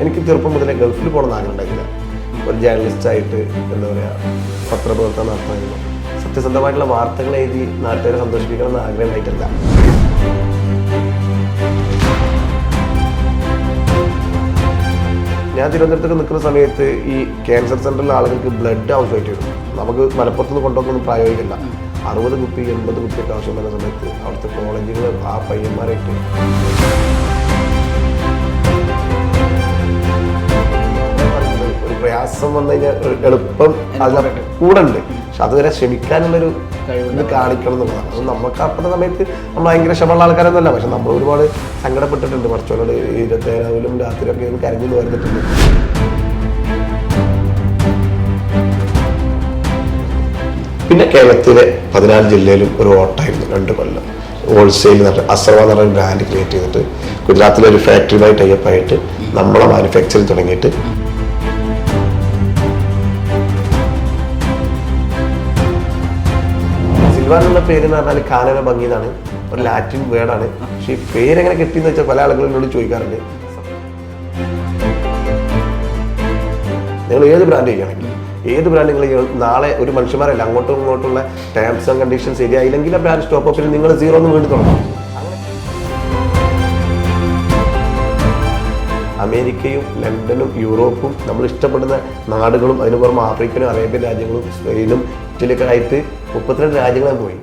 എനിക്ക് ചെറുപ്പം മുതലേ ഗൾഫിൽ പോകണമെന്ന് ആഗ്രഹം ഉണ്ടായില്ല. ഒരു ജേർണലിസ്റ്റായിട്ട് എന്താ പറയുക, പത്രപ്രവർത്തനം നടത്തണമെന്നോ സത്യസന്ധമായിട്ടുള്ള വാർത്തകൾ എഴുതി നാട്ടുകാരെ സന്തോഷിപ്പിക്കണമെന്ന് ആഗ്രഹം ഉണ്ടായിട്ടില്ല. ഞാൻ തിരുവനന്തപുരത്തൊക്കെ നിൽക്കുന്ന സമയത്ത് ഈ ക്യാൻസർ സെൻ്ററിലെ ആളുകൾക്ക് ബ്ലഡ് ആവശ്യമായിട്ട് വരും. നമുക്ക് മലപ്പുറത്തുനിന്ന് കൊണ്ടുവന്നൊന്നും പ്രായോഗികമില്ല. 60 കുപ്പി 80 കുപ്പിയൊക്കെ ആവശ്യം വരുന്ന സമയത്ത് അവിടുത്തെ കോളേജുകൾ ആ പയ്യന്മാരായിട്ട് ഒരു പ്രയാസം വന്നു കഴിഞ്ഞാൽ എളുപ്പം അതിൽ കൂടെ ഉണ്ട്. പക്ഷെ അതുവരെ ക്ഷമിക്കാനുള്ളൊരു ഇത് കാണിക്കണം എന്നുള്ളതാണ്. അത് നമുക്ക് അപ്പോഴത്തെ സമയത്ത് നമ്മൾ ഭയങ്കര ക്ഷമമുള്ള ആൾക്കാരൊന്നുമല്ല. പക്ഷെ നമ്മൾ ഒരുപാട് സങ്കടപ്പെട്ടിട്ടുണ്ട്. കുറച്ചുകൂടെ 27 രാത്രിയൊക്കെ കരഞ്ഞു വരുന്നിട്ടുണ്ട്. പിന്നെ കേരളത്തിലെ 14 ജില്ലയിലും ഒരു ഓട്ടമായിരുന്നു 2 കൊല്ലം. ഹോൾസെയിൽ അസർവ എന്ന് പറഞ്ഞ ബ്രാൻഡ് ക്രിയേറ്റ് ചെയ്തിട്ട് ഗുജറാത്തിലെ ഒരു ഫാക്ടറിയുമായി ടൈപ്പ് ആയിട്ട് നമ്മളെ മാനുഫാക്ചറിങ് തുടങ്ങിയിട്ട് സിൽവ എന്നുള്ള പേര് എന്ന് പറഞ്ഞാൽ കാനന ഭംഗി എന്നാണ്, ഒരു ലാറ്റിൻ വേർഡാണ്. പക്ഷെ ഈ പേരെങ്ങനെ കിട്ടിയെന്ന് വെച്ചാൽ പല ആളുകളും എന്നോട് ചോദിക്കാറുണ്ട്. നിങ്ങൾ ഏത് ബ്രാൻഡ് ചെയ്യുകയാണെങ്കിൽ ഏത് ബ്രാൻഡ് നിങ്ങൾ നാളെ ഒരു മനുഷ്യന്മാരല്ല അങ്ങോട്ടും ഇങ്ങോട്ടുള്ള ടേംസ് ആൻഡ് കണ്ടീഷൻസ് ശരിയായില്ലെങ്കിൽ ആ ബ്രാൻഡ് സ്റ്റോപ്പ് ഓഫിൽ നിങ്ങൾ 0 എന്ന് വീണ്ടും തുടങ്ങും. അമേരിക്കയും ലണ്ടനും യൂറോപ്പും നമ്മൾ ഇഷ്ടപ്പെടുന്ന നാടുകളും അതിന് പുറമെ ആഫ്രിക്കനും അറേബ്യൻ രാജ്യങ്ങളും സ്പെയിനും ഇറ്റലിയൊക്കെ ആയിട്ട് 32 രാജ്യങ്ങളും പോയി.